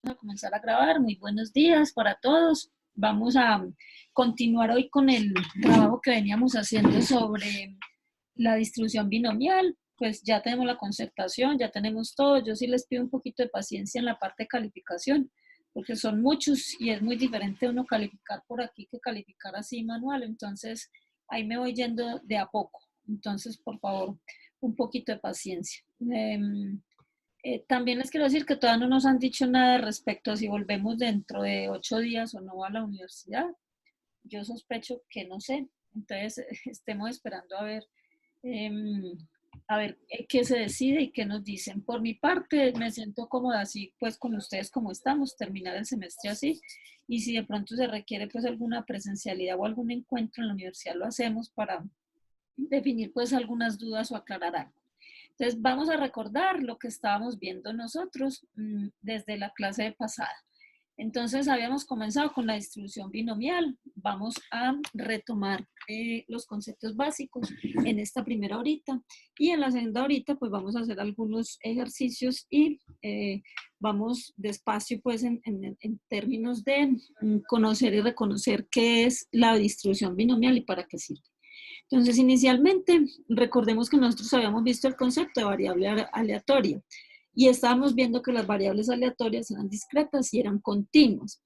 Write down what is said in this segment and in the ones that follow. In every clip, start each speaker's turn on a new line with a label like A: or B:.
A: A comenzar a grabar. Muy buenos días para todos. Vamos a continuar hoy con el trabajo que veníamos haciendo sobre la distribución binomial. Pues ya tenemos la concertación, ya tenemos todo. Yo sí les pido un poquito de paciencia en la parte de calificación, porque son muchos y es muy diferente uno calificar por aquí que calificar así manual. Entonces, ahí me voy yendo de a poco. Entonces, por favor, un poquito de paciencia. También les quiero decir que todavía no nos han dicho nada respecto a si volvemos dentro de 8 días o no a la universidad. Yo sospecho que no sé. Entonces, estemos esperando eh, a ver qué se decide y qué nos dicen. Por mi parte, me siento cómoda así, pues con ustedes como estamos, terminar el semestre así. Y si de pronto se requiere pues alguna presencialidad o algún encuentro en la universidad, lo hacemos para definir pues algunas dudas o aclarar algo. Entonces, vamos a recordar lo que estábamos viendo nosotros desde la clase pasada. Entonces, habíamos comenzado con la distribución binomial. Vamos a retomar los conceptos básicos en esta primera horita. Y en la segunda horita, pues vamos a hacer algunos ejercicios y vamos despacio, pues, en términos de conocer y reconocer qué es la distribución binomial y para qué sirve. Entonces, inicialmente, recordemos que nosotros habíamos visto el concepto de variable aleatoria y estábamos viendo que las variables aleatorias eran discretas y eran continuas.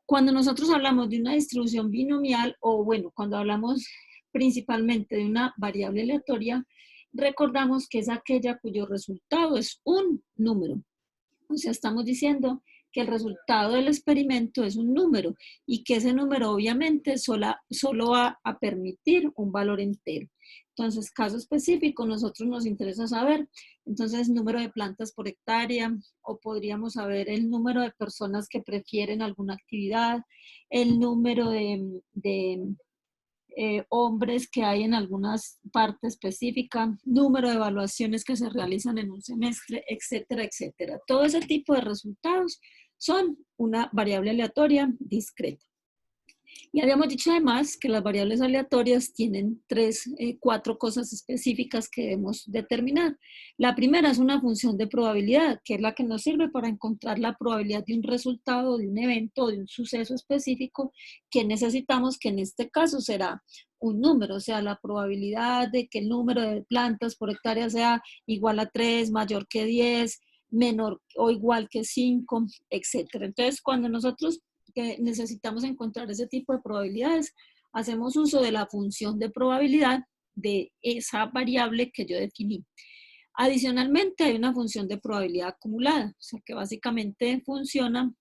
A: Cuando nosotros hablamos de una distribución binomial, o bueno, cuando hablamos principalmente de una variable aleatoria, recordamos que es aquella cuyo resultado es un número. O sea, estamos diciendo que el resultado del experimento es un número y que ese número obviamente solo va a permitir un valor entero. Entonces, caso específico, nosotros nos interesa saber, entonces, número de plantas por hectárea, o podríamos saber el número de personas que prefieren alguna actividad, el número de hombres que hay en algunas partes específicas, número de evaluaciones que se realizan en un semestre, etcétera, etcétera. Todo ese tipo de resultados son una variable aleatoria discreta. Y habíamos dicho además que las variables aleatorias tienen cuatro cosas específicas que debemos determinar. La primera es una función de probabilidad, que es la que nos sirve para encontrar la probabilidad de un resultado, de un evento, de un suceso específico que necesitamos, que en este caso será un número, o sea, la probabilidad de que el número de plantas por hectárea sea igual a 3, mayor que 10, menor o igual que 5, etcétera. Entonces, cuando nosotros que necesitamos encontrar ese tipo de probabilidades, hacemos uso de la función de probabilidad de esa variable que yo definí. Adicionalmente, hay una función de probabilidad acumulada, o sea que básicamente funciona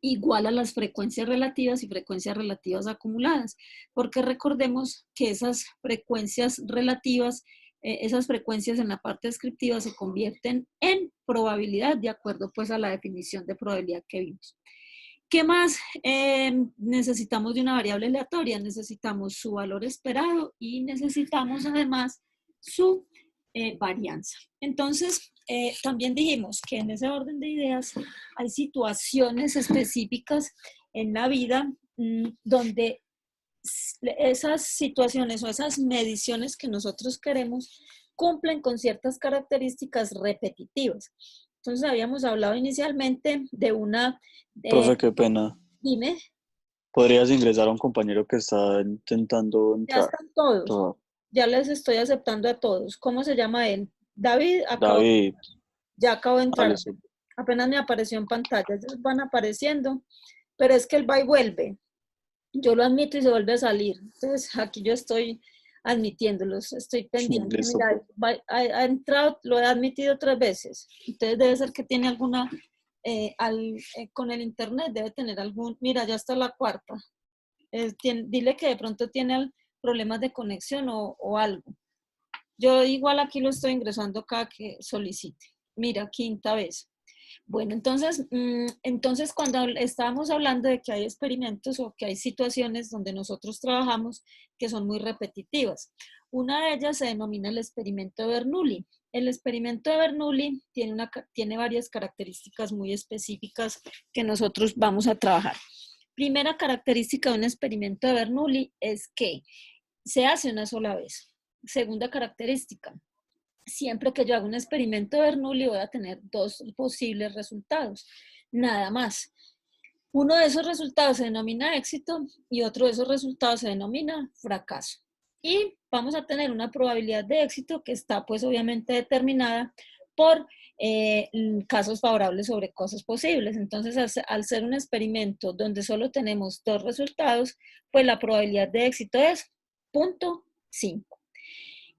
A: igual a las frecuencias relativas y frecuencias relativas acumuladas, porque recordemos que esas frecuencias relativas, esas frecuencias en la parte descriptiva se convierten en probabilidad de acuerdo pues a la definición de probabilidad que vimos. ¿Qué más necesitamos de una variable aleatoria? Necesitamos su valor esperado y necesitamos además su varianza. Entonces, también dijimos que en ese orden de ideas hay situaciones específicas en la vida donde esas situaciones o esas mediciones que nosotros queremos cumplen con ciertas características repetitivas. Entonces, habíamos hablado inicialmente de una
B: Profe, qué pena.
A: dime,
B: ¿Podrías ingresar a un compañero que está intentando
A: ya
B: entrar?
A: están todos,
B: Todo.
A: ya les estoy aceptando a todos. ¿Cómo se llama él? David,
B: David,
A: ya acabo de entrar,
B: Alison.
A: apenas me apareció en pantalla, ellos van apareciendo, pero es que él va y vuelve. Yo lo admito y se vuelve a salir. Entonces aquí yo estoy admitiéndolos, estoy pendiente.
B: Listo,
A: Mira,
B: profe.
A: ha entrado, lo he admitido 3 veces. Entonces debe ser que tiene alguna, con el internet debe tener algún, mira, ya está la cuarta. Dile que de pronto tiene problemas de conexión o algo. Yo igual aquí lo estoy ingresando cada que solicite. Mira, quinta vez. Bueno, entonces cuando estábamos hablando de que hay experimentos o que hay situaciones donde nosotros trabajamos que son muy repetitivas. Una de ellas se denomina el experimento de Bernoulli. El experimento de Bernoulli tiene varias características muy específicas que nosotros vamos a trabajar. Primera característica de un experimento de Bernoulli es que se hace una sola vez. Segunda característica, siempre que yo haga un experimento de Bernoulli voy a tener dos posibles resultados. nada más. Uno de esos resultados se denomina éxito y otro de esos resultados se denomina fracaso. Y vamos a tener una probabilidad de éxito que está pues obviamente determinada por casos favorables sobre cosas posibles. Entonces, al ser un experimento donde solo tenemos dos resultados, pues la probabilidad de éxito es 0.5.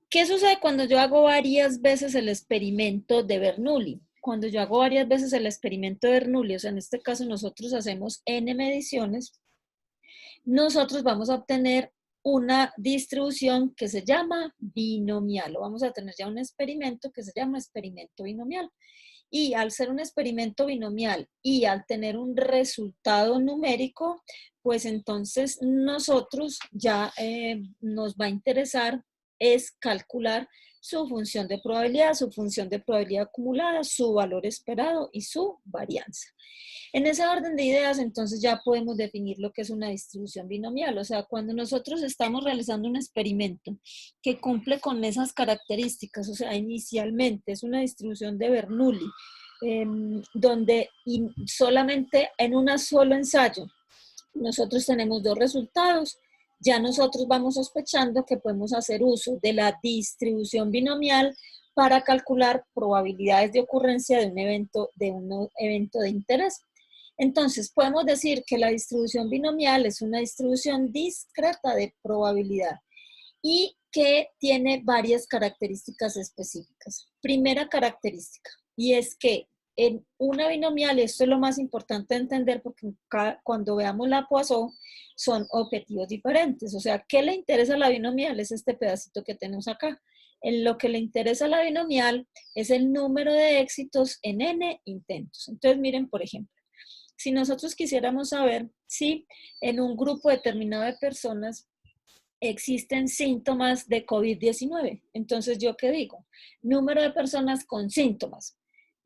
A: ¿Qué sucede cuando yo hago varias veces el experimento de Bernoulli? Cuando yo hago varias veces el experimento de Bernoulli, o sea, en este caso nosotros hacemos n mediciones, nosotros vamos a obtener una distribución que se llama binomial, o vamos a tener ya un experimento que se llama experimento binomial. Y al ser un experimento binomial y al tener un resultado numérico, pues entonces nosotros ya nos va a interesar es calcular su función de probabilidad acumulada, su valor esperado y su varianza. En ese orden de ideas, entonces ya podemos definir lo que es una distribución binomial. O sea, cuando nosotros estamos realizando un experimento que cumple con esas características, o sea, inicialmente es una distribución de Bernoulli, donde solamente en un solo ensayo nosotros tenemos dos resultados, ya nosotros vamos sospechando que podemos hacer uso de la distribución binomial para calcular probabilidades de ocurrencia de un evento de interés. Entonces, podemos decir que la distribución binomial es una distribución discreta de probabilidad y que tiene varias características específicas. Primera característica, y es que en una binomial, esto es lo más importante de entender porque cuando veamos la Poisson son objetivos diferentes. O sea, ¿qué le interesa a la binomial? Es este pedacito que tenemos acá. En lo que le interesa a la binomial es el número de éxitos en n intentos. Entonces, miren, por ejemplo, si nosotros quisiéramos saber si en un grupo determinado de personas existen síntomas de COVID-19. Entonces, ¿yo qué digo? Número de personas con síntomas.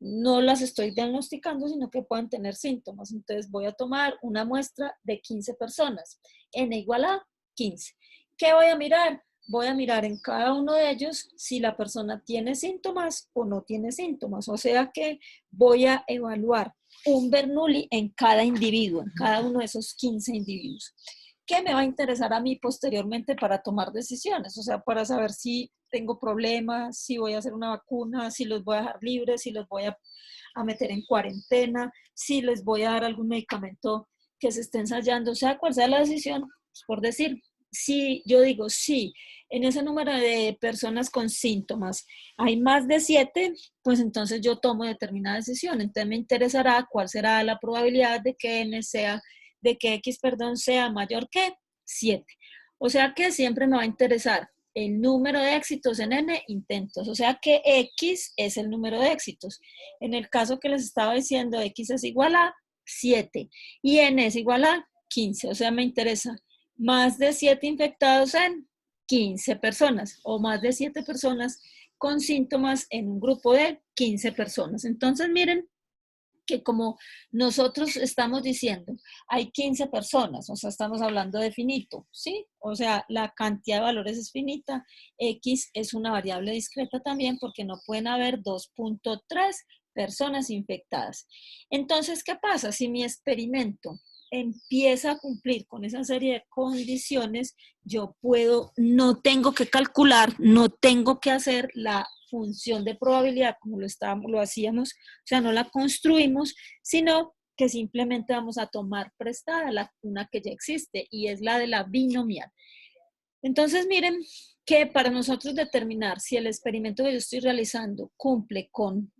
A: No las estoy diagnosticando, sino que pueden tener síntomas. Entonces, voy a tomar una muestra de 15 personas. N igual a 15. ¿Qué voy a mirar? Voy a mirar en cada uno de ellos si la persona tiene síntomas o no tiene síntomas. O sea que voy a evaluar un Bernoulli en cada individuo, en cada uno de esos 15 individuos. ¿Qué me va a interesar a mí posteriormente para tomar decisiones? O sea, para saber si tengo problemas, si voy a hacer una vacuna, si los voy a dejar libres, si los voy a meter en cuarentena, si les voy a dar algún medicamento que se esté ensayando, o sea, cual sea la decisión, pues por decir, si yo digo, sí, en ese número de personas con síntomas hay más de 7, pues entonces yo tomo determinada decisión. Entonces me interesará cuál será la probabilidad de que N sea de que X, perdón, sea mayor que 7. O sea que siempre me va a interesar el número de éxitos en N intentos. O sea que X es el número de éxitos. En el caso que les estaba diciendo, X es igual a 7 y N es igual a 15. O sea, me interesa más de 7 infectados en 15 personas o más de 7 personas con síntomas en un grupo de 15 personas. Entonces, miren, que como nosotros estamos diciendo, hay 15 personas, o sea, estamos hablando de finito, ¿sí? O sea, la cantidad de valores es finita, X es una variable discreta también porque no pueden haber 2.3 personas infectadas. Entonces, ¿qué pasa? Si mi experimento empieza a cumplir con esa serie de condiciones, yo puedo, no tengo que calcular, no tengo que hacer la función de probabilidad como lo hacíamos, o sea, no la construimos, sino que simplemente vamos a tomar prestada una que ya existe y es la de la binomial. Entonces, miren que para nosotros determinar si el experimento que yo estoy realizando cumple con,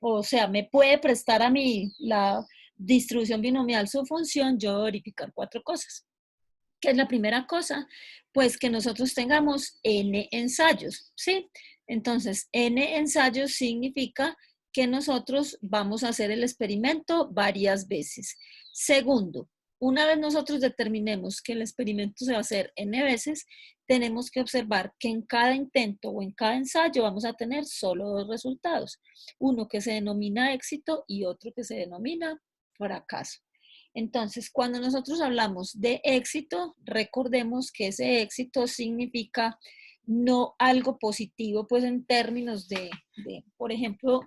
A: o sea, me puede prestar a mí la distribución binomial su función, yo voy a verificar 4 cosas. ¿Qué es la primera cosa? Pues que nosotros tengamos n ensayos, ¿sí? Entonces, n ensayos significa que nosotros vamos a hacer el experimento varias veces. Segundo, una vez nosotros determinemos que el experimento se va a hacer n veces, tenemos que observar que en cada intento o en cada ensayo vamos a tener solo 2 resultados. Uno que se denomina éxito y otro que se denomina fracaso. Entonces, cuando nosotros hablamos de éxito, recordemos que ese éxito significa no algo positivo, pues en términos por ejemplo,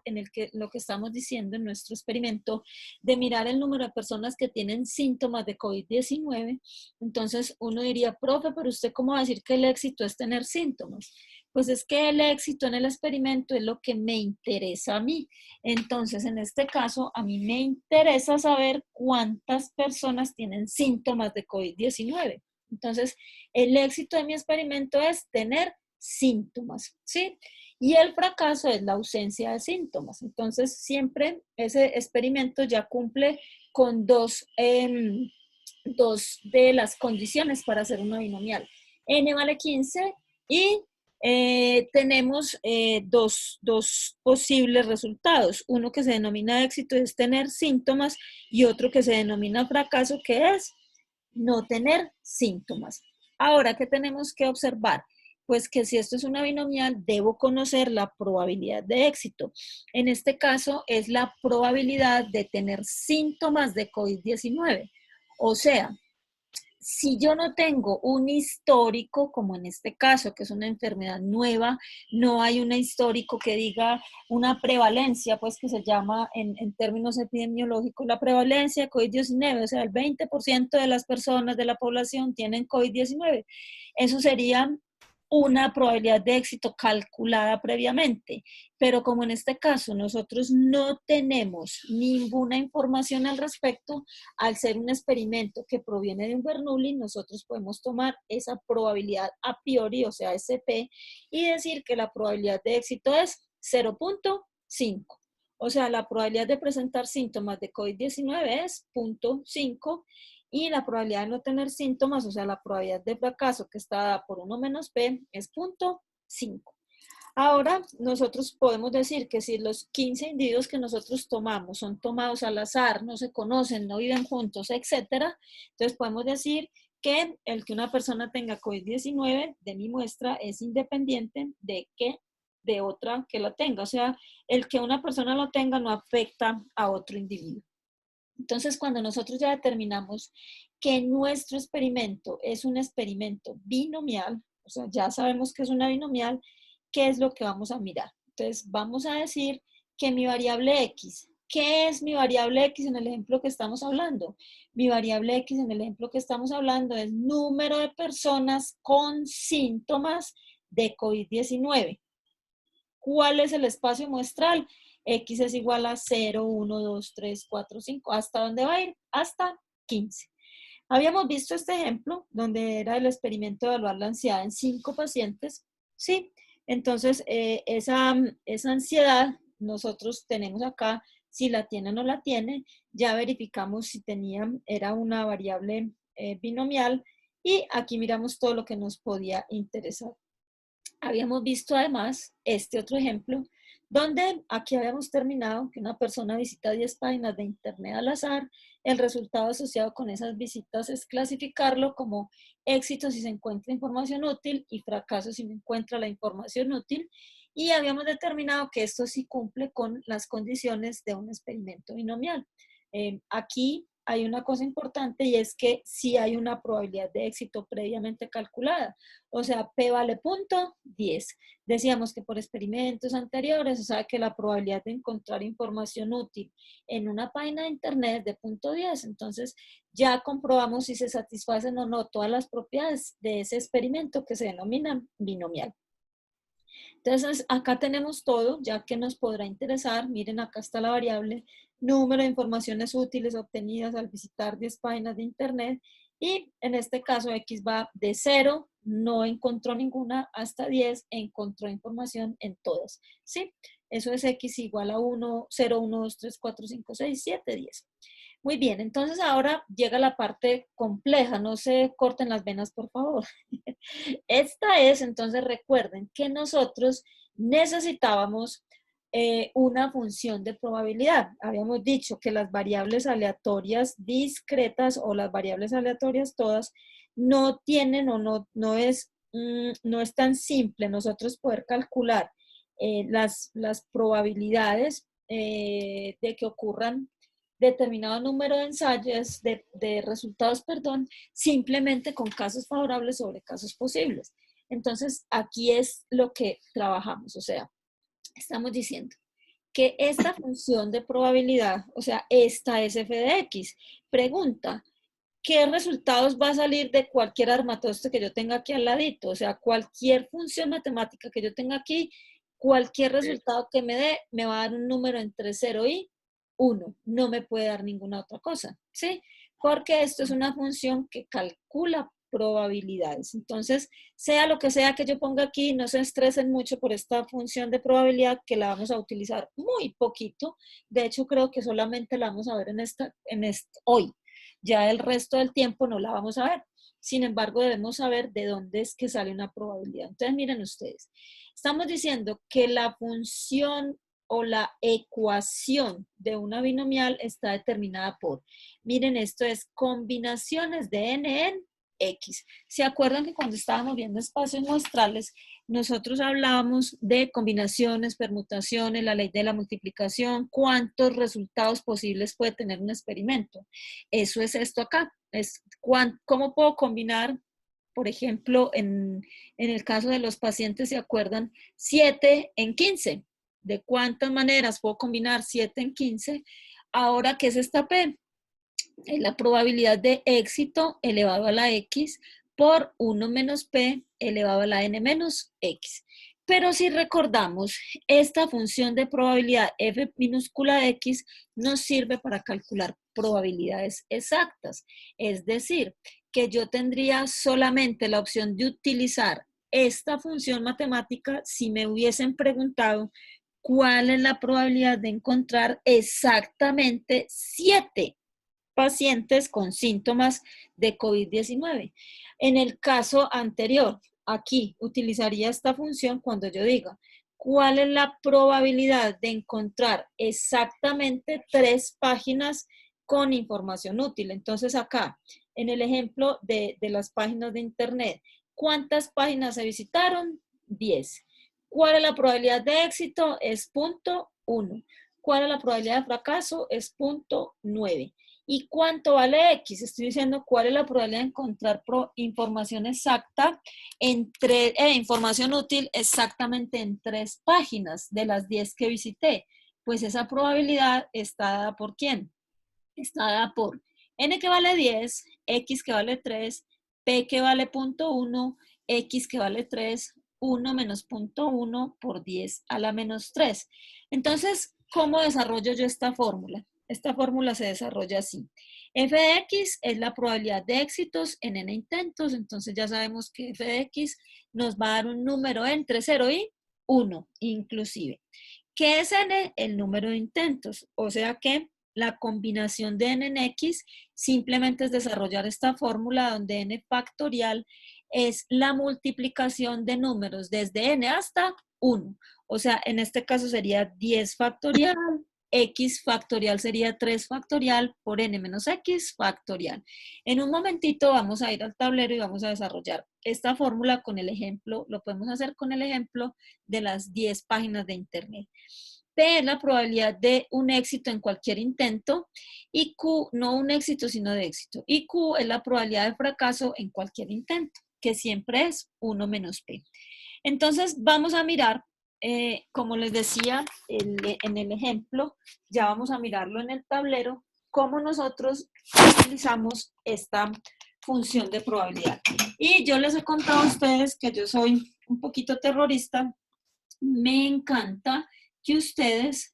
A: lo que estamos diciendo en nuestro experimento, de mirar el número de personas que tienen síntomas de COVID-19. Entonces uno diría, profe, pero usted cómo va a decir que el éxito es tener síntomas. Pues es que el éxito en el experimento es lo que me interesa a mí. Entonces, en este caso, a mí me interesa saber cuántas personas tienen síntomas de COVID-19. Entonces, el éxito de mi experimento es tener síntomas, ¿sí? Y el fracaso es la ausencia de síntomas. Entonces, siempre ese experimento ya cumple con dos de las condiciones para hacer una binomial. N vale 15 y tenemos dos posibles resultados. Uno que se denomina éxito es tener síntomas y otro que se denomina fracaso, que es no tener síntomas. Ahora, ¿qué tenemos que observar? Pues que si esto es una binomial, debo conocer la probabilidad de éxito. En este caso, es la probabilidad de tener síntomas de COVID-19. O sea, si yo no tengo un histórico, como en este caso, que es una enfermedad nueva, no hay un histórico que diga una prevalencia, pues que se llama en términos epidemiológicos la prevalencia de COVID-19, o sea, el 20% de las personas de la población tienen COVID-19. Eso sería una probabilidad de éxito calculada previamente, pero como en este caso nosotros no tenemos ninguna información al respecto, al ser un experimento que proviene de un Bernoulli, nosotros podemos tomar esa probabilidad a priori, o sea, SP, y decir que la probabilidad de éxito es 0.5. O sea, la probabilidad de presentar síntomas de COVID-19 es 0.5 y la probabilidad de no tener síntomas, o sea, la probabilidad de fracaso que está dada por 1 menos P es 0.5. Ahora, nosotros podemos decir que si los 15 individuos que nosotros tomamos son tomados al azar, no se conocen, no viven juntos, etcétera, entonces podemos decir que el que una persona tenga COVID-19 de mi muestra es independiente de otra que la tenga. O sea, el que una persona lo tenga no afecta a otro individuo. Entonces, cuando nosotros ya determinamos que nuestro experimento es un experimento binomial, o sea, ya sabemos que es una binomial, ¿qué es lo que vamos a mirar? Entonces, vamos a decir que mi variable X, ¿qué es mi variable X en el ejemplo que estamos hablando? Mi variable X en el ejemplo que estamos hablando es número de personas con síntomas de COVID-19. ¿Cuál es el espacio muestral? X es igual a 0, 1, 2, 3, 4, 5. ¿Hasta dónde va a ir? Hasta 15. Habíamos visto este ejemplo donde era el experimento de evaluar la ansiedad en 5 pacientes. Sí, entonces esa ansiedad nosotros tenemos acá, si la tiene o no la tiene, ya verificamos si era una variable binomial y aquí miramos todo lo que nos podía interesar. Habíamos visto además este otro ejemplo, donde aquí habíamos terminado que una persona visita 10 páginas de internet al azar. El resultado asociado con esas visitas es clasificarlo como éxito si se encuentra información útil y fracaso si no encuentra la información útil. Y habíamos determinado que esto sí cumple con las condiciones de un experimento binomial. Aquí hay una cosa importante y es que sí hay una probabilidad de éxito previamente calculada. O sea, P vale 0.10. Decíamos que por experimentos anteriores, o sea, que la probabilidad de encontrar información útil en una página de internet es de 0.10. Entonces, ya comprobamos si se satisfacen o no todas las propiedades de ese experimento que se denomina binomial. Entonces, acá tenemos todo, ya que nos podrá interesar. Miren, acá está la variable número de informaciones útiles obtenidas al visitar 10 páginas de internet. Y en este caso, X va de 0, no encontró ninguna, hasta 10, encontró información en todas. ¿Sí? Eso es X igual a 1, 0, 1, 2, 3, 4, 5, 6, 7, 10. Muy bien, entonces ahora llega la parte compleja. No se corten las venas, por favor. Esta es, entonces recuerden que nosotros necesitábamos una función de probabilidad. Habíamos dicho que las variables aleatorias discretas o las variables aleatorias todas no tienen o no es tan simple nosotros poder calcular las probabilidades de que ocurran determinado número de ensayos, de resultados, perdón, simplemente con casos favorables sobre casos posibles. Entonces, aquí es lo que trabajamos, o sea, estamos diciendo que esta función de probabilidad, o sea, esta es f de x, pregunta, ¿qué resultados va a salir de cualquier armatoste que yo tenga aquí al ladito? O sea, cualquier función matemática que yo tenga aquí, cualquier resultado que me dé, me va a dar un número entre 0 y 1. No me puede dar ninguna otra cosa, ¿sí? Porque esto es una función que calcula probabilidades. Entonces, sea lo que sea que yo ponga aquí, no se estresen mucho por esta función de probabilidad que la vamos a utilizar muy poquito. De hecho, creo que solamente la vamos a ver hoy. Ya el resto del tiempo no la vamos a ver. Sin embargo, debemos saber de dónde es que sale una probabilidad. Entonces, miren ustedes, estamos diciendo que la función o la ecuación de una binomial está determinada por, miren, esto es combinaciones de n en x. ¿Se acuerdan que cuando estábamos viendo espacios muestrales, nosotros hablábamos de combinaciones, permutaciones, la ley de la multiplicación, cuántos resultados posibles puede tener un experimento? Eso es esto acá. Es cómo puedo combinar, por ejemplo, en el caso de los pacientes, ¿se acuerdan? 7 en 15. ¿De cuántas maneras puedo combinar 7 en 15? Ahora, ¿qué es esta P? Es la probabilidad de éxito elevado a la X por 1 menos P elevado a la N menos X. Pero si recordamos, esta función de probabilidad f minúscula de x nos sirve para calcular probabilidades exactas. Es decir, que yo tendría solamente la opción de utilizar esta función matemática si me hubiesen preguntado cuál es la probabilidad de encontrar exactamente 7 pacientes con síntomas de COVID-19. En el caso anterior, aquí utilizaría esta función cuando yo diga cuál es la probabilidad de encontrar exactamente 3 páginas con información útil. Entonces acá, en el ejemplo de las páginas de internet, ¿cuántas páginas se visitaron? 10. ¿Cuál es la probabilidad de éxito? Es 0.1. ¿Cuál es la probabilidad de fracaso? Es 0.9. ¿Y cuánto vale X? Estoy diciendo cuál es la probabilidad de encontrar información exacta, información útil exactamente en 3 páginas de las 10 que visité. Pues esa probabilidad está dada por ¿quién? Está dada por N que vale 10, X que vale 3, P que vale 0.1, X que vale 3, 1 menos 0.1 por 10 a la menos 3. Entonces, ¿cómo desarrollo yo esta fórmula? Esta fórmula se desarrolla así. F de X es la probabilidad de éxitos en N intentos, entonces ya sabemos que F de X nos va a dar un número entre 0 y 1, inclusive. ¿Qué es N? El número de intentos, o sea que la combinación de n en x simplemente es desarrollar esta fórmula donde n factorial es la multiplicación de números desde n hasta 1. O sea, en este caso sería 10 factorial, x factorial sería 3 factorial por n menos x factorial. En un momentito vamos a ir al tablero y vamos a desarrollar esta fórmula con el ejemplo, lo podemos hacer con el ejemplo de las 10 páginas de internet. P es la probabilidad de un éxito en cualquier intento y Q, no un éxito, sino de éxito. Y Q es la probabilidad de fracaso en cualquier intento, que siempre es 1 menos P. Entonces, vamos a mirar, como les decía en el ejemplo, ya vamos a mirarlo en el tablero, cómo nosotros utilizamos esta función de probabilidad. Y yo les he contado a ustedes que yo soy un poquito terrorista. Me encanta que ustedes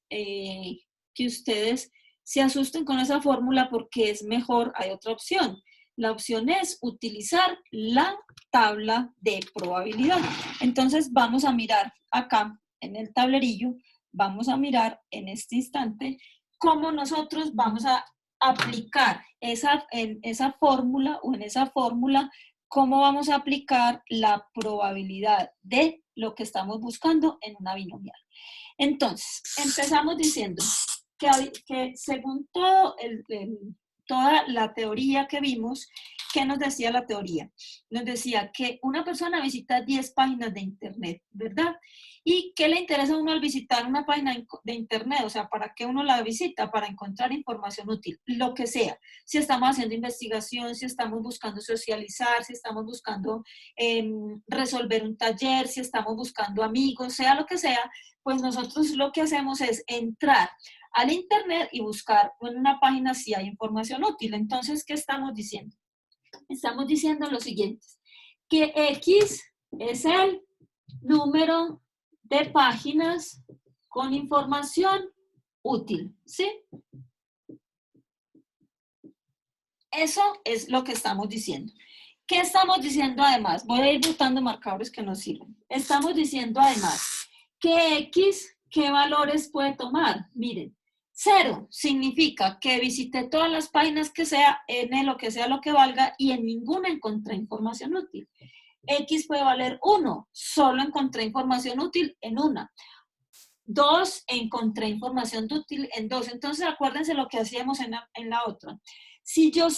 A: se asusten con esa fórmula porque es mejor, hay otra opción. La opción es utilizar la tabla de probabilidad. Entonces vamos a mirar acá en el tablerillo, vamos a mirar en este instante cómo nosotros vamos a aplicar en esa fórmula o en esa fórmula, cómo vamos a aplicar la probabilidad de lo que estamos buscando en una binomial. Entonces, empezamos diciendo que según toda la teoría que vimos, ¿qué nos decía la teoría? Nos decía que una persona visita 10 páginas de internet, ¿verdad? ¿Y qué le interesa a uno al visitar una página de internet? O sea, ¿para qué uno la visita? Para encontrar información útil, lo que sea. Si estamos haciendo investigación, si estamos buscando socializar, si estamos buscando resolver un taller, si estamos buscando amigos, sea lo que sea, pues nosotros lo que hacemos es entrar al internet y buscar en una página si hay información útil. Entonces, ¿qué estamos diciendo? Estamos diciendo lo siguiente, que X es el número de páginas con información útil, ¿sí? Eso es lo que estamos diciendo. ¿Qué estamos diciendo además? Voy a ir botando marcadores que nos sirven. Estamos diciendo además que X, ¿qué valores puede tomar? Miren, 0 significa que visité todas las páginas que sea, N lo que sea lo que valga, y en ninguna encontré información útil. X puede valer 1, solo encontré información útil en una. 2, encontré información útil en 2. Entonces, acuérdense lo que hacíamos en la otra. Si yo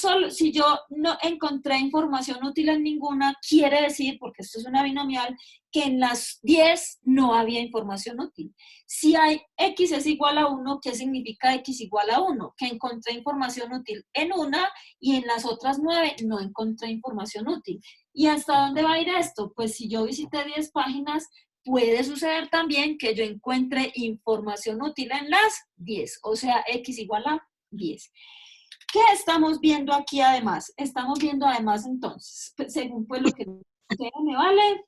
A: no encontré información útil en ninguna, quiere decir, porque esto es una binomial, que en las 10 no había información útil. Si hay X es igual a 1, ¿qué significa X igual a 1? Que encontré información útil en una y en las otras 9 no encontré información útil. ¿Y hasta dónde va a ir esto? Pues si yo visité 10 páginas, puede suceder también que yo encuentre información útil en las 10, o sea, X igual a 10. ¿Qué estamos viendo aquí además? Estamos viendo además entonces, según pues lo que me vale,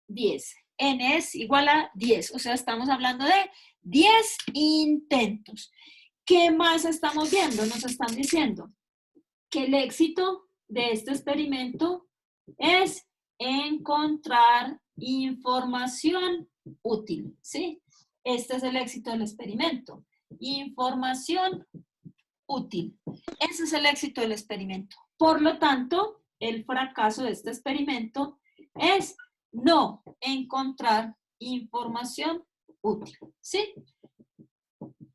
A: 10. N es igual a 10, o sea, estamos hablando de 10 intentos. ¿Qué más estamos viendo? Nos están diciendo que el éxito de este experimento es encontrar información útil, ¿sí? Este es el éxito del experimento. Información útil. Ese es el éxito del experimento. Por lo tanto, el fracaso de este experimento es no encontrar información útil, ¿sí?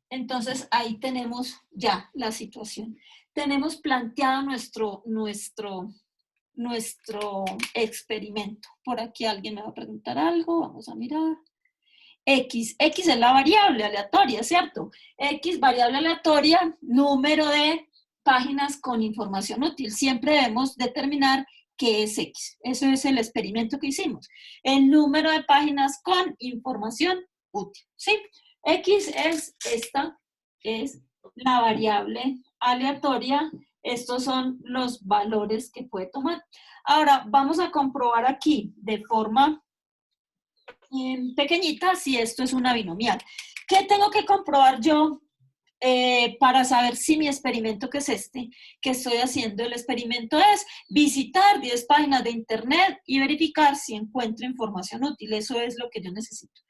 A: Entonces, ahí tenemos ya la situación. Tenemos planteado nuestro experimento. Por aquí alguien me va a preguntar algo, vamos a mirar. X es la variable aleatoria, ¿cierto? X, variable aleatoria, número de páginas con información útil. Siempre debemos determinar qué es X. Eso es el experimento que hicimos. El número de páginas con información útil, ¿sí? X es la variable aleatoria. Estos son los valores que puede tomar. Ahora, vamos a comprobar aquí de forma pequeñita si esto es una binomial. ¿Qué tengo que comprobar yo para saber si mi experimento, que es este, que estoy haciendo? El experimento es visitar 10 páginas de internet y verificar si encuentro información útil. Eso es lo que yo necesito.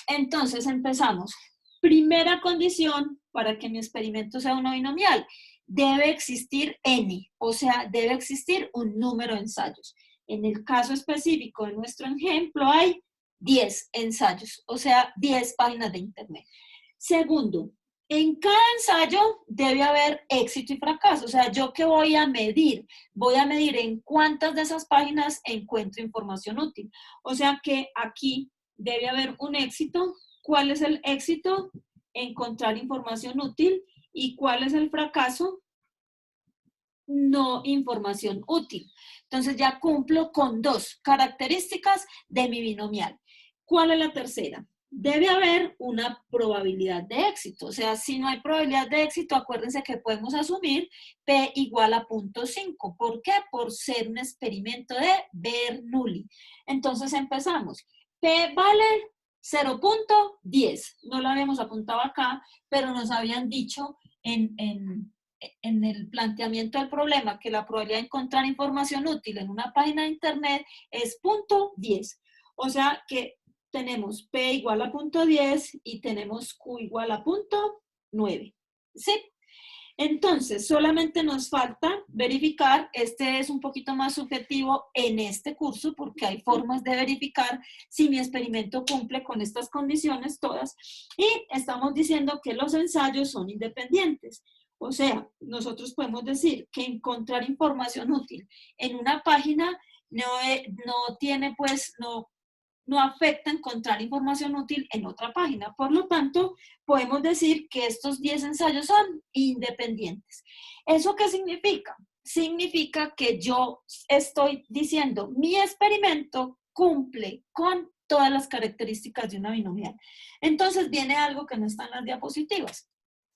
A: Entonces empezamos. Primera condición para que mi experimento sea una binomial: debe existir N, o sea, debe existir un número de ensayos. En el caso específico de nuestro ejemplo hay 10 ensayos, o sea, 10 páginas de internet. Segundo, en cada ensayo debe haber éxito y fracaso. O sea, ¿yo qué voy a medir? Voy a medir en cuántas de esas páginas encuentro información útil. O sea que aquí debe haber un éxito. ¿Cuál es el éxito? Encontrar información útil. ¿Y cuál es el fracaso? No información útil. Entonces ya cumplo con 2 características de mi binomial. ¿Cuál es la tercera? Debe haber una probabilidad de éxito. O sea, si no hay probabilidad de éxito, acuérdense que podemos asumir P igual a 0.5. ¿Por qué? Por ser un experimento de Bernoulli. Entonces empezamos. P vale 0.10. No lo habíamos apuntado acá, pero nos habían dicho en el planteamiento del problema que la probabilidad de encontrar información útil en una página de internet es 0.10. O sea que tenemos P igual a 0.10 y tenemos Q igual a 0.9. ¿Sí? Entonces, solamente nos falta verificar, este es un poquito más subjetivo en este curso porque hay formas de verificar si mi experimento cumple con estas condiciones todas, y estamos diciendo que los ensayos son independientes. O sea, nosotros podemos decir que encontrar información útil en una página no tiene, pues, no afecta encontrar información útil en otra página. Por lo tanto, podemos decir que estos 10 ensayos son independientes. ¿Eso qué significa? Significa que yo estoy diciendo, mi experimento cumple con todas las características de una binomial. Entonces viene algo que no está en las diapositivas.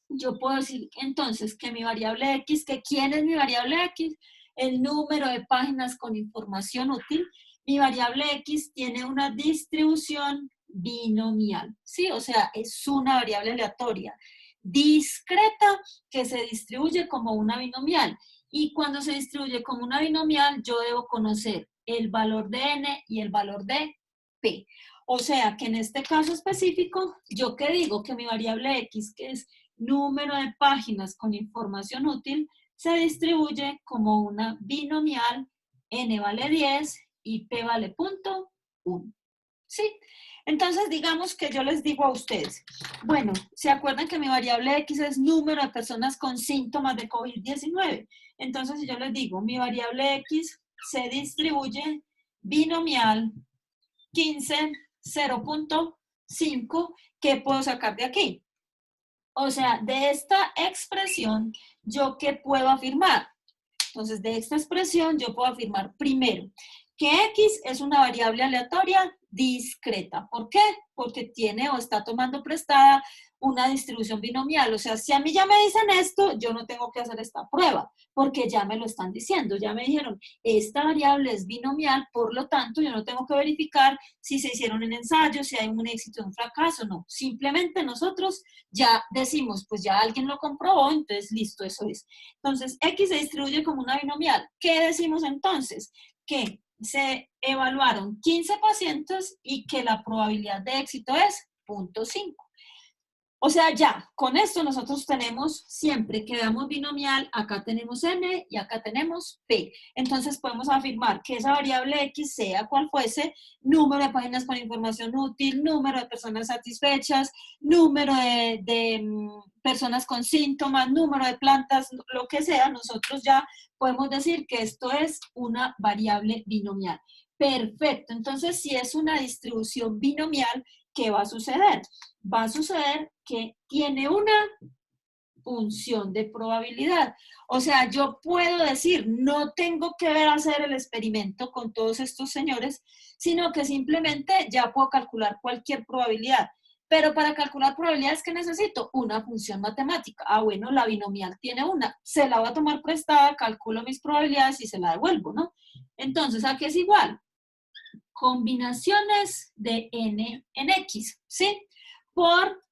A: Yo puedo decir entonces que mi variable X, que ¿quién es mi variable X? El número de páginas con información útil. Mi variable X tiene una distribución binomial, ¿sí? O sea, es una variable aleatoria, discreta, que se distribuye como una binomial. Y cuando se distribuye como una binomial, yo debo conocer el valor de n y el valor de p. O sea, que en este caso específico, ¿yo qué digo? Que mi variable X, que es número de páginas con información útil, se distribuye como una binomial, n vale 10 y p vale 0.1. ¿Sí? Entonces, digamos que yo les digo a ustedes, bueno, ¿se acuerdan que mi variable X es número de personas con síntomas de COVID-19? Entonces, si yo les digo, mi variable X se distribuye binomial 15, 0.5, ¿qué puedo sacar de aquí? O sea, de esta expresión, ¿yo qué puedo afirmar? Entonces, de esta expresión yo puedo afirmar primero que X es una variable aleatoria discreta. ¿Por qué? Porque tiene o está tomando prestada una distribución binomial. O sea, si a mí ya me dicen esto, yo no tengo que hacer esta prueba, porque ya me lo están diciendo. Ya me dijeron, esta variable es binomial, por lo tanto, yo no tengo que verificar si se hicieron en ensayos, si hay un éxito o un fracaso, no. Simplemente nosotros ya decimos, pues ya alguien lo comprobó, entonces listo, eso es. Entonces, X se distribuye como una binomial. ¿Qué decimos entonces? Que se evaluaron 15 pacientes y que la probabilidad de éxito es 0.5. O sea, ya, con esto nosotros tenemos siempre que veamos binomial, acá tenemos n y acá tenemos p. Entonces podemos afirmar que esa variable x, sea cual fuese, número de páginas con información útil, número de personas satisfechas, número de personas con síntomas, número de plantas, lo que sea, nosotros ya podemos decir que esto es una variable binomial. Perfecto, entonces si es una distribución binomial, ¿qué va a suceder? Va a suceder que tiene una función de probabilidad. O sea, yo puedo decir, no tengo que ver hacer el experimento con todos estos señores, sino que simplemente ya puedo calcular cualquier probabilidad. Pero para calcular probabilidades, ¿qué necesito? Una función matemática. Ah, bueno, la binomial tiene una. Se la voy a tomar prestada, calculo mis probabilidades y se la devuelvo, ¿no? Entonces, aquí es igual. Combinaciones de n en x, ¿sí? Por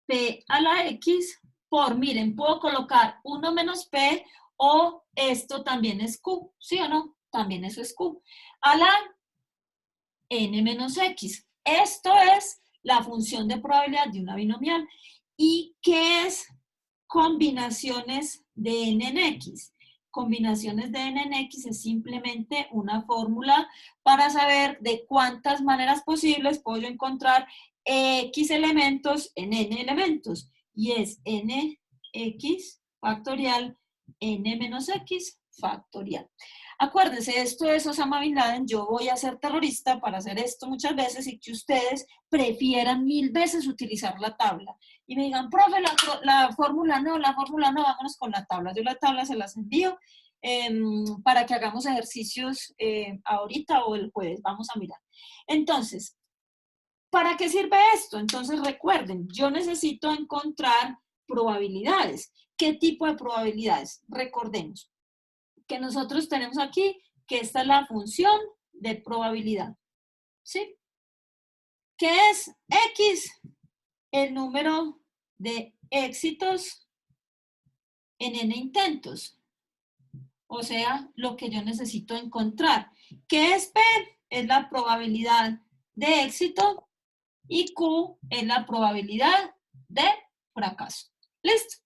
A: p a la x, por, miren, puedo colocar 1 menos p o esto también es q, ¿sí o no? También eso es q. A la n menos x. Esto es la función de probabilidad de una binomial. ¿Y qué es combinaciones de n en x? Combinaciones de n en x es simplemente una fórmula para saber de cuántas maneras posibles puedo yo encontrar x elementos en n elementos. Y es nx factorial n menos x factorial. Acuérdense, esto es Osama Bin Laden, yo voy a ser terrorista para hacer esto muchas veces y que ustedes prefieran 1000 veces utilizar la tabla. Y me digan, profe, la fórmula no, vámonos con la tabla. Yo la tabla se las envío para que hagamos ejercicios ahorita o el jueves, vamos a mirar. Entonces, ¿para qué sirve esto? Entonces recuerden, yo necesito encontrar probabilidades. ¿Qué tipo de probabilidades? Recordemos que nosotros tenemos aquí que esta es la función de probabilidad. ¿Sí? ¿Qué es X? El número de éxitos en n intentos. O sea, lo que yo necesito encontrar. ¿Qué es P? Es la probabilidad de éxito y Q es la probabilidad de fracaso. ¿Listo?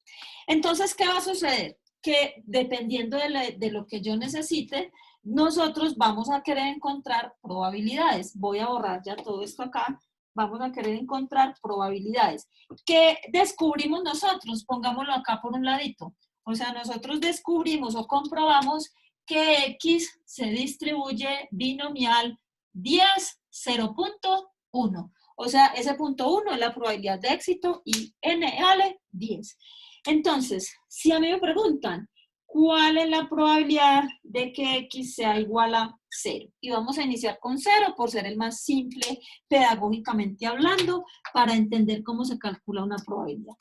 A: Entonces, ¿qué va a suceder? Que dependiendo de lo que yo necesite, nosotros vamos a querer encontrar probabilidades. Voy a borrar ya todo esto acá. Vamos a querer encontrar probabilidades. ¿Qué descubrimos nosotros? Pongámoslo acá por un ladito. O sea, nosotros descubrimos o comprobamos que X se distribuye binomial 10, 0.1. O sea, ese punto 1 es la probabilidad de éxito y n vale 10. Entonces, si a mí me preguntan, ¿cuál es la probabilidad de que X sea igual a 0? Y vamos a iniciar con 0 por ser el más simple pedagógicamente hablando para entender cómo se calcula una probabilidad.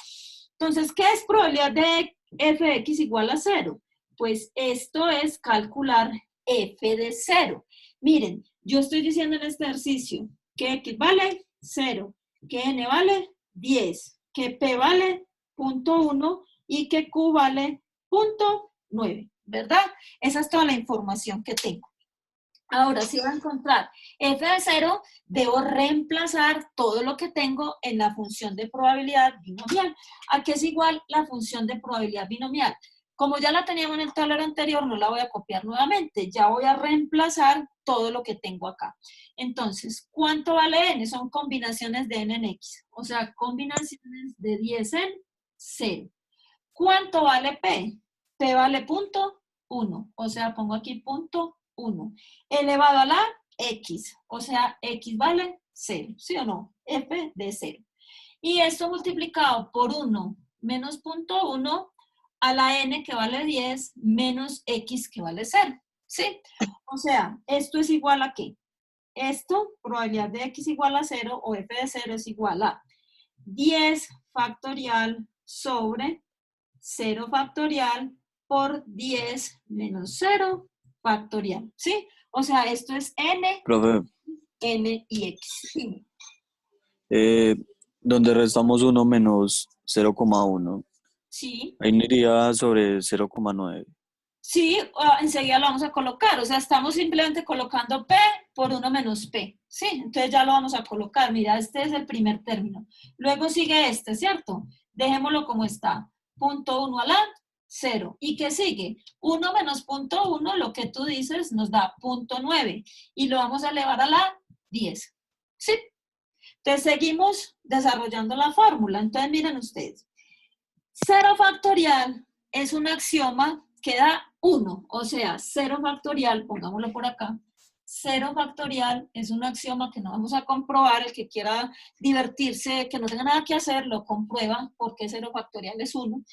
A: Entonces, ¿qué es probabilidad de f de x igual a 0? Pues esto es calcular f de 0. Miren, yo estoy diciendo en este ejercicio que x vale 0, que n vale 10, que p vale 0.1 y que q vale 0.9, ¿verdad? Esa es toda la información que tengo. Ahora, si voy a encontrar f de 0, debo reemplazar todo lo que tengo en la función de probabilidad binomial. ¿A qué es igual la función de probabilidad binomial? Como ya la teníamos en el tablero anterior, no la voy a copiar nuevamente. Ya voy a reemplazar todo lo que tengo acá. Entonces, ¿cuánto vale n? Son combinaciones de n en x. O sea, combinaciones de 10 en 0. ¿Cuánto vale p? P vale 0.1. O sea, pongo aquí 0.1. Elevado a la x. O sea, x vale 0. ¿Sí o no? F de 0. Y esto multiplicado por 1 menos 0.1 a la n que vale 10 menos x que vale 0. ¿Sí? O sea, esto es igual a ¿qué? Esto, probabilidad de x igual a 0 o f de 0 es igual a 10 factorial sobre 0 factorial por 10 menos 0 factorial, ¿sí? O sea, esto es n,
B: Profe,
A: n y x. Sí.
B: donde restamos 1 menos 0,1,
A: Sí,
B: ahí no iría sobre 0,9.
A: sí, enseguida lo vamos a colocar. O sea, estamos simplemente colocando p por 1 menos p, ¿sí? Entonces ya lo vamos a colocar. Mira, este es el primer término. Luego sigue este, ¿cierto? Dejémoslo como está. 0.1 a la 0. ¿Y qué sigue? 1 menos 0.1, lo que tú dices, nos da 0.9. Y lo vamos a elevar a la 10. ¿Sí? Entonces seguimos desarrollando la fórmula. Entonces miren ustedes. 0 factorial es un axioma que da 1. O sea, 0 factorial, pongámoslo por acá. 0 factorial es un axioma que no vamos a comprobar. El que quiera divertirse, que no tenga nada que hacer, lo comprueba porque 0 factorial es 1.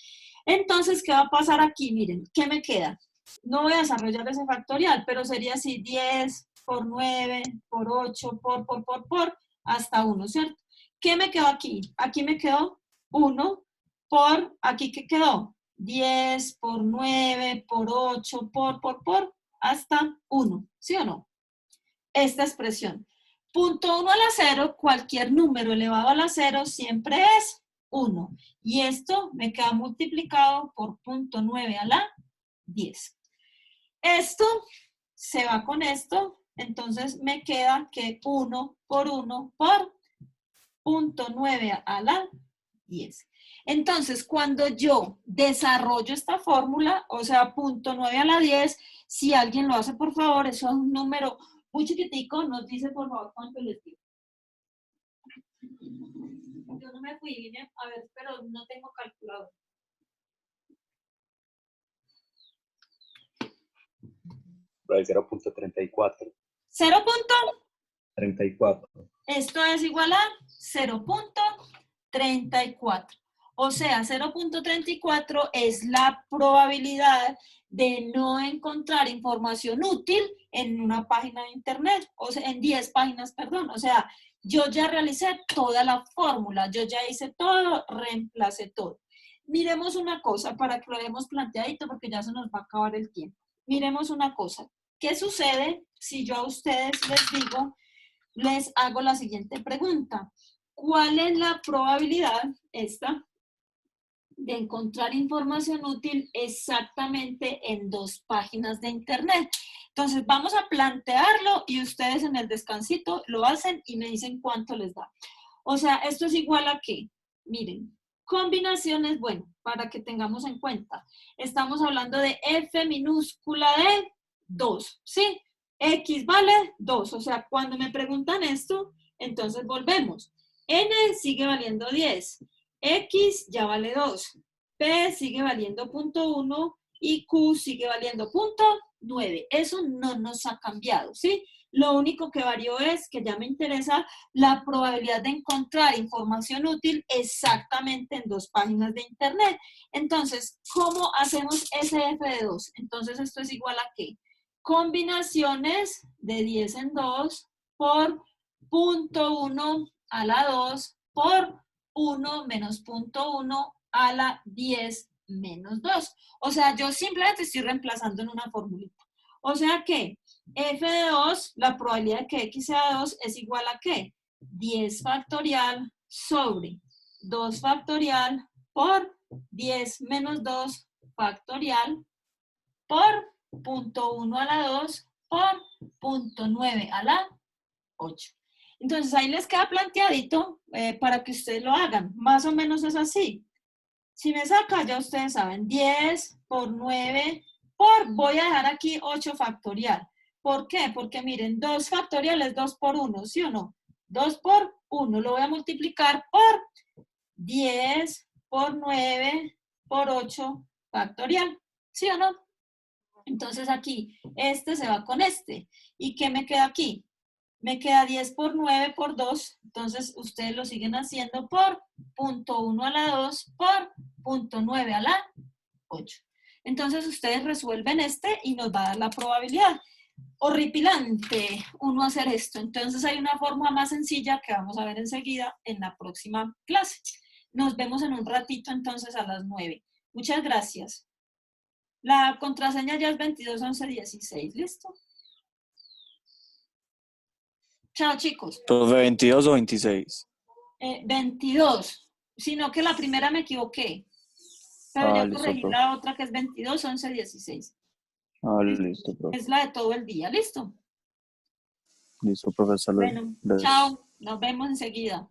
A: Entonces, ¿qué va a pasar aquí? Miren, ¿qué me queda? No voy a desarrollar ese factorial, pero sería así 10 por 9, por 8, por, hasta 1, ¿cierto? ¿Qué me quedó aquí? Aquí me quedó 1 por, aquí ¿qué quedó? 10 por 9, por 8, por, hasta 1, ¿sí o no? Esta expresión. 0.1 a la 0, cualquier número elevado a la 0 siempre es 1. Y esto me queda multiplicado por 0.9 a la 10. Esto se va con esto, entonces me queda que 1 por 1 por 0.9 a la 10. Entonces, cuando yo desarrollo esta fórmula, o sea, 0.9 a la 10, si alguien lo hace, por favor, eso es un número muy chiquitico, nos dice, por favor, cuánto les digo. Yo no me fui, vine a ver, pero no tengo calculador.
C: Por ahí 0.34.
A: 0.
C: 34.
A: Esto es igual a 0.34. O sea, 0.34 es la probabilidad de no encontrar información útil en una página de internet, o sea, en 10 páginas, perdón. O sea, yo ya realicé toda la fórmula, yo ya hice todo, reemplacé todo. Miremos una cosa para que lo veamos planteadito porque ya se nos va a acabar el tiempo. Miremos una cosa. ¿Qué sucede si yo a ustedes les digo, les hago la siguiente pregunta? ¿Cuál es la probabilidad, esta, de encontrar información útil exactamente en 2 páginas de internet? Entonces vamos a plantearlo y ustedes en el descansito lo hacen y me dicen cuánto les da. O sea, esto es igual a ¿qué? Miren, combinaciones, bueno, para que tengamos en cuenta. Estamos hablando de f minúscula de 2, ¿sí? X vale 2, o sea, cuando me preguntan esto, entonces volvemos. N sigue valiendo 10. X ya vale 2. P P sigue valiendo 0.1 y Q sigue valiendo 0.9. Eso no nos ha cambiado, ¿sí? Lo único que varió es que ya me interesa la probabilidad de encontrar información útil exactamente en 2 páginas de internet. Entonces, ¿cómo hacemos SF de 2? Entonces, esto es igual a ¿qué? Combinaciones de 10 en 2 por 0.1 a la 2 por 1 menos 0.1 a la 10 menos 2. O sea, yo simplemente estoy reemplazando en una formulita. O sea que f de 2, la probabilidad de que x sea 2 es igual a ¿qué? 10 factorial sobre 2 factorial por 10 menos 2 factorial por 0.1 a la 2 por 0.9 a la 8. Entonces ahí les queda planteadito para que ustedes lo hagan. Más o menos es así. Si me saca, ya ustedes saben, 10 por 9 por, voy a dejar aquí 8 factorial. ¿Por qué? Porque miren, 2 factorial es 2 por 1, ¿sí o no? 2 por 1 lo voy a multiplicar por 10 por 9 por 8 factorial, ¿sí o no? Entonces aquí, este se va con este. ¿Y qué me queda aquí? Me queda 10 por 9 por 2, entonces ustedes lo siguen haciendo por 0.1 a la 2 por 0.9 a la 8. Entonces ustedes resuelven este y nos va a dar la probabilidad. Horripilante uno hacer esto. Entonces hay una forma más sencilla que vamos a ver enseguida en la próxima clase. Nos vemos en un ratito entonces a las 9. Muchas gracias. La contraseña ya es 221116, ¿listo? Chao, chicos.
B: Profe, 22 o 26.
A: 22, sino que la primera me equivoqué. Pero ya
B: Listo,
A: corregí
B: profe.
A: la otra que es 221116.
B: Listo, profe.
A: Es la de todo el día, ¿listo?
B: Listo, profe, hasta luego.
A: Bueno,
B: Gracias.
A: chao. Nos vemos enseguida.